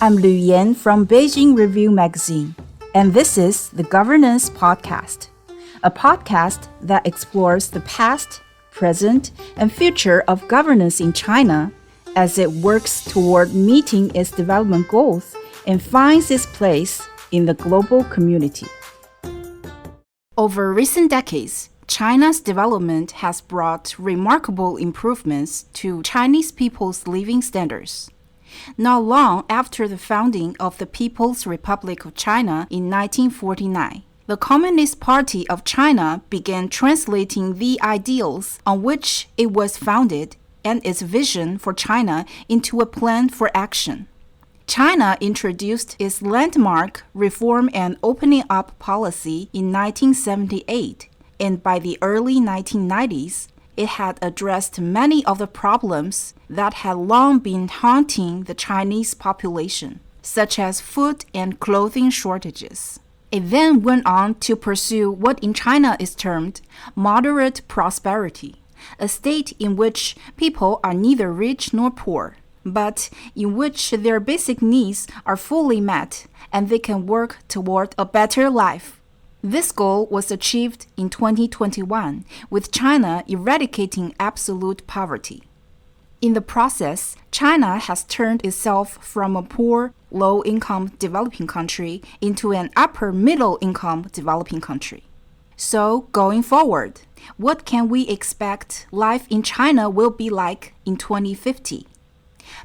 I'm Lu Yan from Beijing Review Magazine, and this is the Governance Podcast, a podcast that explores the past, present, and future of governance in China as it works toward meeting its development goals and finds its place in the global community. Over recent decades, China's development has brought remarkable improvements to Chinese people's living standards. Not long after the founding of the People's Republic of China in 1949, the Communist Party of China began translating the ideals on which it was founded and its vision for China into a plan for action. China introduced its landmark Reform and Opening Up policy in 1978, and by the early 1990s, it had addressed many of the problems that had long been haunting the Chinese population, such as food and clothing shortages. It then went on to pursue what in China is termed moderate prosperity, a state in which people are neither rich nor poor, but in which their basic needs are fully met and they can work toward a better life. This goal was achieved in 2021, with China eradicating absolute poverty. In the process, China has turned itself from a poor, low-income developing country into an upper-middle-income developing country. So, going forward, what can we expect life in China will be like in 2050?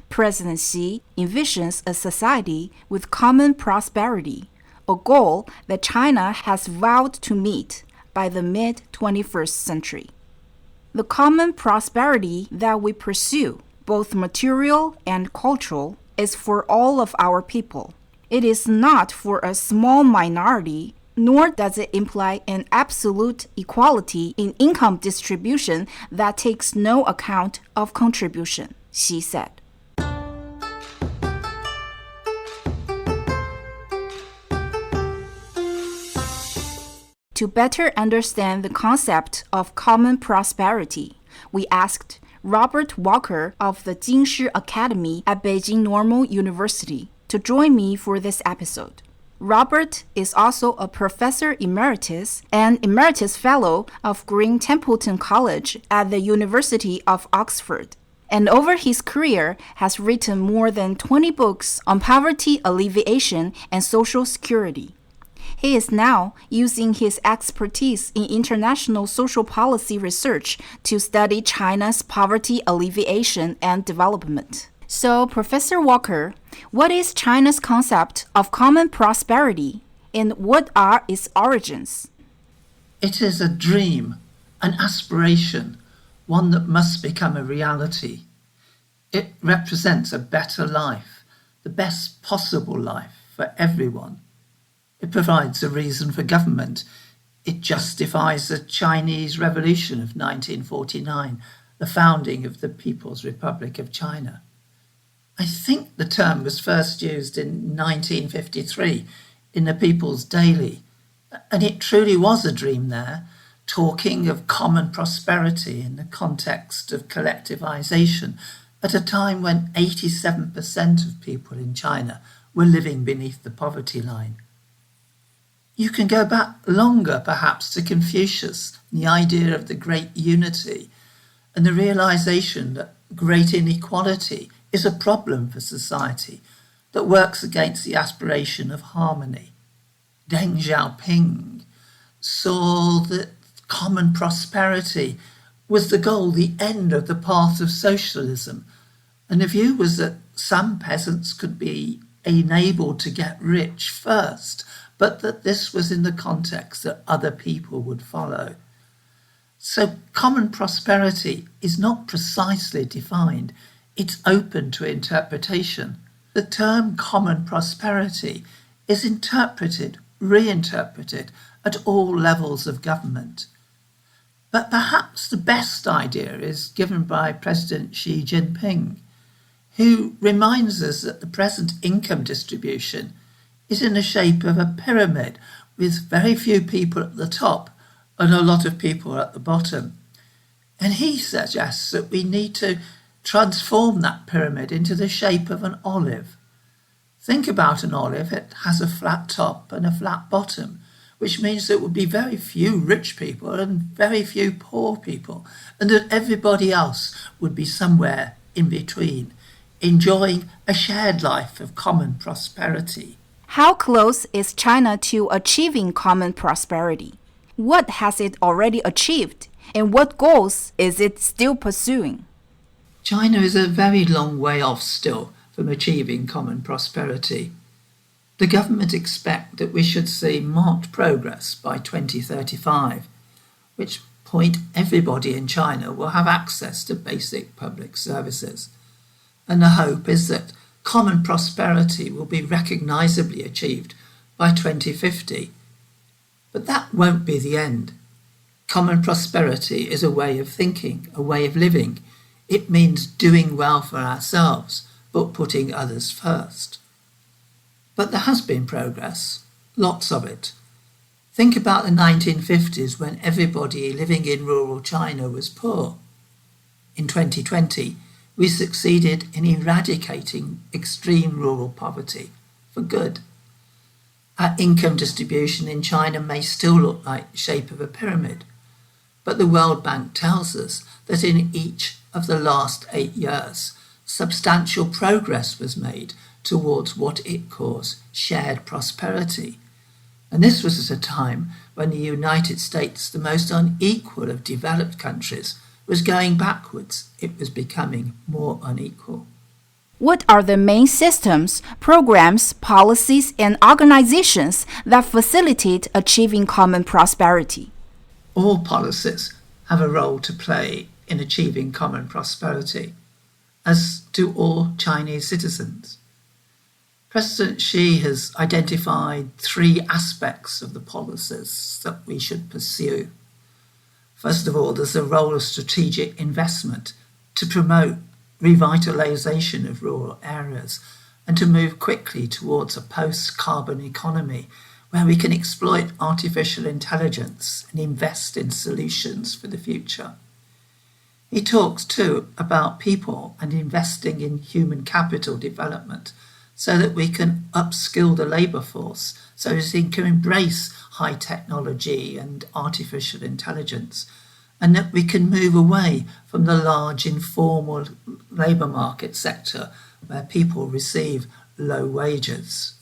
President Xi envisions a society with common prosperity, a goal that China has vowed to meet by the mid-21st century. The common prosperity that we pursue, both material and cultural, is for all of our people. It is not for a small minority, nor does it imply an absolute equality in income distribution that takes no account of contribution, Xi said. To better understand the concept of common prosperity, we asked Robert Walker of the Jingshi Academy at Beijing Normal University to join me for this episode. Robert is also a professor emeritus and emeritus fellow of Green Templeton College at the University of Oxford, and over his career has written more than 20 books on poverty alleviation and social security. He is now using his expertise in international social policy research to study China's poverty alleviation and development. So, Professor Walker, what is China's concept of common prosperity, and what are its origins? It is a dream, an aspiration, one that must become a reality. It represents a better life, the best possible life for everyone. It provides a reason for government. It justifies the Chinese Revolution of 1949, the founding of the People's Republic of China. I think the term was first used in 1953 in the People's Daily, and it truly was a dream there, talking of common prosperity in the context of collectivization at a time when 87% of people in China were living beneath the poverty line. You can go back longer, perhaps, to Confucius, the idea of the great unity, and the realization that great inequality is a problem for society that works against the aspiration of harmony. Deng Xiaoping saw that common prosperity was the goal, the end of the path of socialism, and the view was that some peasants could be enabled to get rich first, but that this was in the context that other people would follow. So common prosperity is not precisely defined. It's open to interpretation. The term common prosperity is interpreted, reinterpreted at all levels of government. But perhaps the best idea is given by President Xi Jinping, who reminds us that the present income distribution is in the shape of a pyramid with very few people at the top and a lot of people at the bottom. And he suggests that we need to transform that pyramid into the shape of an olive. Think about an olive. It has a flat top and a flat bottom, which means there would be very few rich people and very few poor people, and that everybody else would be somewhere in between, enjoying a shared life of common prosperity. How close is China to achieving common prosperity? What has it already achieved, and what goals is it still pursuing? China is a very long way off still from achieving common prosperity. The government expect that we should see marked progress by 2035, which point everybody in China will have access to basic public services. And the hope is that common prosperity will be recognisably achieved by 2050. But that won't be the end. Common prosperity is a way of thinking, a way of living. It means doing well for ourselves, but putting others first. But there has been progress, lots of it. Think about the 1950s when everybody living in rural China was poor. In 2020, we succeeded in eradicating extreme rural poverty for good. Our income distribution in China may still look like the shape of a pyramid, but the World Bank tells us that in each of the last 8 years, substantial progress was made towards what it calls shared prosperity. And this was at a time when the United States, the most unequal of developed countries, was going backwards. It was becoming more unequal. What are the main systems, programs, policies, and organizations that facilitate achieving common prosperity? All policies have a role to play in achieving common prosperity, as do all Chinese citizens. President Xi has identified 3 aspects of the policies that we should pursue. First of all, there's the role of strategic investment to promote revitalization of rural areas and to move quickly towards a post-carbon economy where we can exploit artificial intelligence and invest in solutions for the future. He talks too about people and investing in human capital development so that we can upskill the labour force so that we can embrace high technology and artificial intelligence, and that we can move away from the large informal labour market sector where people receive low wages.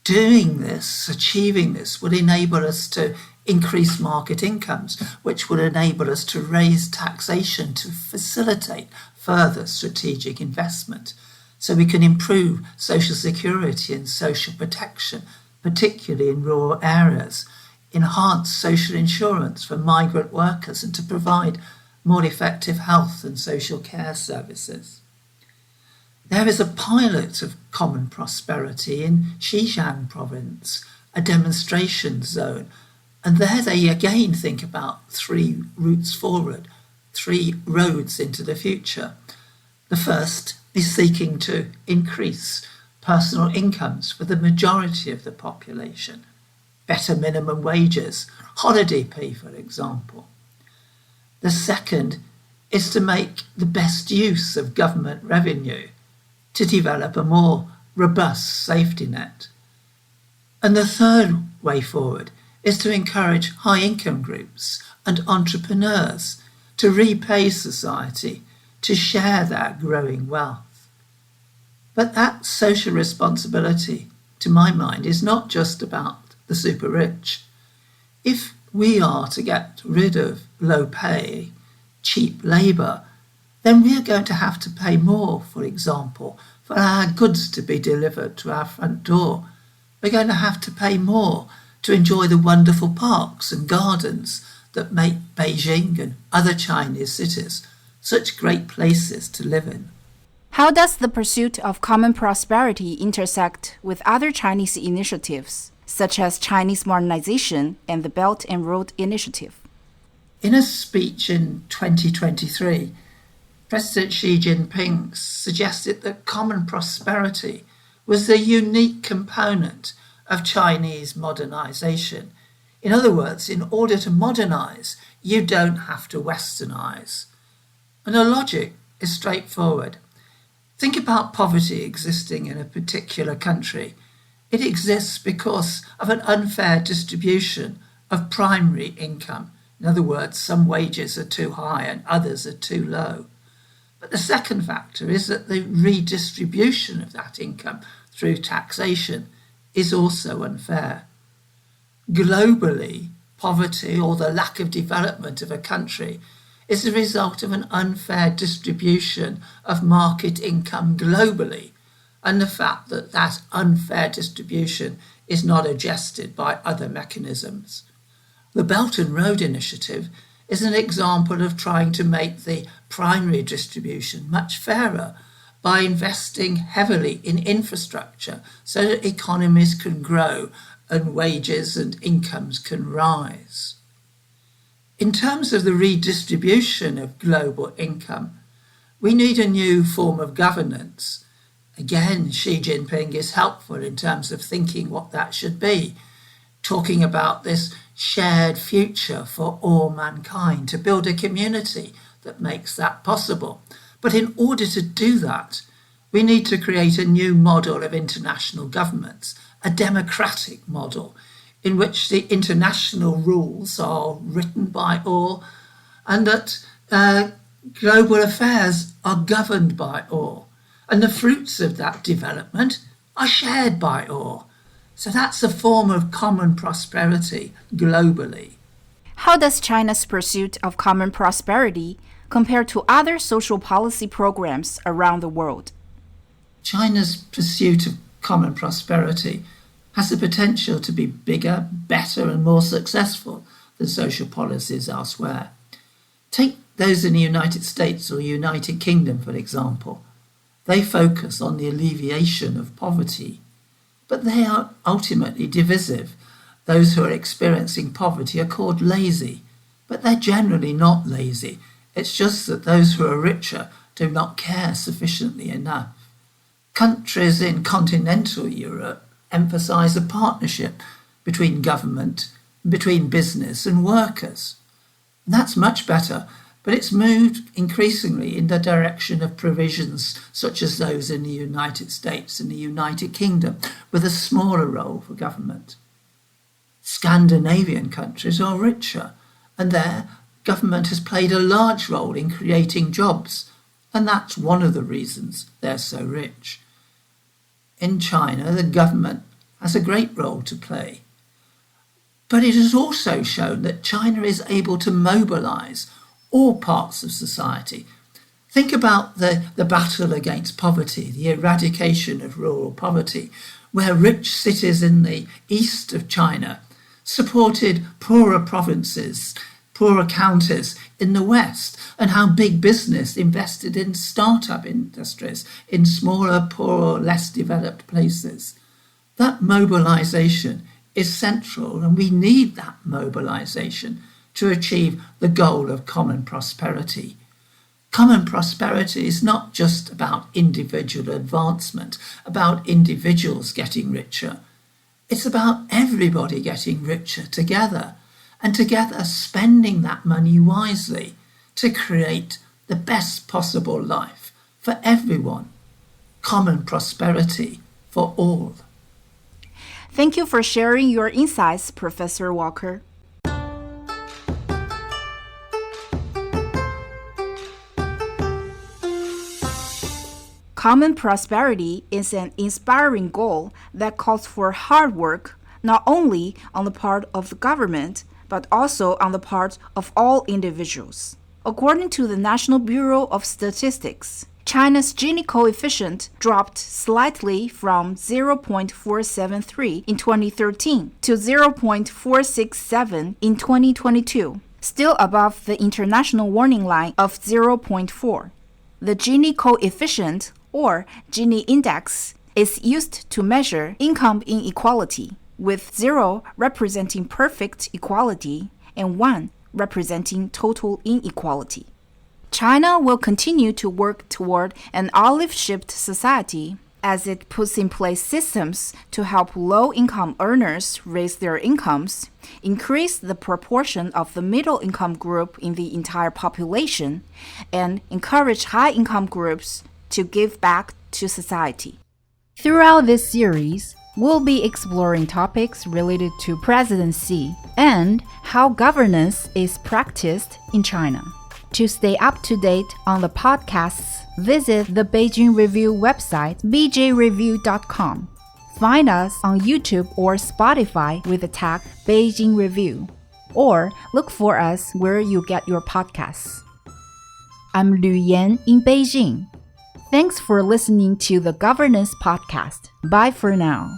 Doing this, achieving this, would enable us to increase market incomes, which would enable us to raise taxation to facilitate further strategic investment, so we can improve social security and social protection, particularly in rural areas, enhance social insurance for migrant workers, and to provide more effective health and social care services. There is a pilot of common prosperity in Xinjiang province, a demonstration zone, and there they again think about 3 routes forward, 3 roads into the future. The first is seeking to increase personal incomes for the majority of the population, better minimum wages, holiday pay, for example. The second is to make the best use of government revenue to develop a more robust safety net. And the third way forward is to encourage high-income groups and entrepreneurs to repay society, to share their growing wealth. But that social responsibility, to my mind, is not just about the super rich. If we are to get rid of low pay, cheap labour, then we are going to have to pay more, for example, for our goods to be delivered to our front door. We're going to have to pay more to enjoy the wonderful parks and gardens that make Beijing and other Chinese cities such great places to live in. How does the pursuit of common prosperity intersect with other Chinese initiatives, such as Chinese modernization and the Belt and Road Initiative? In a speech in 2023, President Xi Jinping suggested that common prosperity was the unique component of Chinese modernization. In other words, in order to modernize, you don't have to westernize. And the logic is straightforward. Think about poverty existing in a particular country. It exists because of an unfair distribution of primary income. In other words, some wages are too high and others are too low. But the second factor is that the redistribution of that income through taxation is also unfair. Globally, poverty or the lack of development of a country is the result of an unfair distribution of market income globally, and the fact that that unfair distribution is not adjusted by other mechanisms. The Belt and Road Initiative is an example of trying to make the primary distribution much fairer by investing heavily in infrastructure so that economies can grow and wages and incomes can rise. In terms of the redistribution of global income, we need a new form of governance. Again, Xi Jinping is helpful in terms of thinking what that should be, talking about this shared future for all mankind, to build a community that makes that possible. But in order to do that, we need to create a new model of international governments, a democratic model, in which the international rules are written by all and that global affairs are governed by all. And the fruits of that development are shared by all. So that's a form of common prosperity globally. How does China's pursuit of common prosperity compare to other social policy programs around the world? China's pursuit of common prosperity has the potential to be bigger, better, and more successful than social policies elsewhere. Take those in the United States or United Kingdom, for example. They focus on the alleviation of poverty, but they are ultimately divisive. Those who are experiencing poverty are called lazy, but they're generally not lazy. It's just that those who are richer do not care sufficiently enough. Countries in continental Europe emphasize a partnership between government, between business and workers. And that's much better, but it's moved increasingly in the direction of provisions such as those in the United States and the United Kingdom, with a smaller role for government. Scandinavian countries are richer, and there government has played a large role in creating jobs, and that's one of the reasons they're so rich. In China, the government has a great role to play. But it has also shown that China is able to mobilize all parts of society. Think about the battle against poverty, the eradication of rural poverty, where rich cities in the east of China supported poorer provinces, poorer counties in the west, and how big business invested in startup industries in smaller, poorer, less developed places. That mobilization is central, and we need that mobilization to achieve the goal of common prosperity. Common prosperity is not just about individual advancement, about individuals getting richer. It's about everybody getting richer together, and together spending that money wisely to create the best possible life for everyone. Common prosperity for all. Thank you for sharing your insights, Professor Walker. Common prosperity is an inspiring goal that calls for hard work, not only on the part of the government, but also on the part of all individuals. According to the National Bureau of Statistics, China's Gini coefficient dropped slightly from 0.473 in 2013 to 0.467 in 2022, still above the international warning line of 0.4. The Gini coefficient, or Gini index, is used to measure income inequality, with 0 representing perfect equality and 1 representing total inequality. China will continue to work toward an olive-shaped society as it puts in place systems to help low-income earners raise their incomes, increase the proportion of the middle-income group in the entire population, and encourage high-income groups to give back to society. Throughout this series, we'll be exploring topics related to President Xi and how governance is practiced in China. To stay up to date on the podcasts, visit the Beijing Review website, bjreview.com. Find us on YouTube or Spotify with the tag Beijing Review, or look for us where you get your podcasts. I'm Lu Yan in Beijing. Thanks for listening to the Governance Podcast. Bye for now.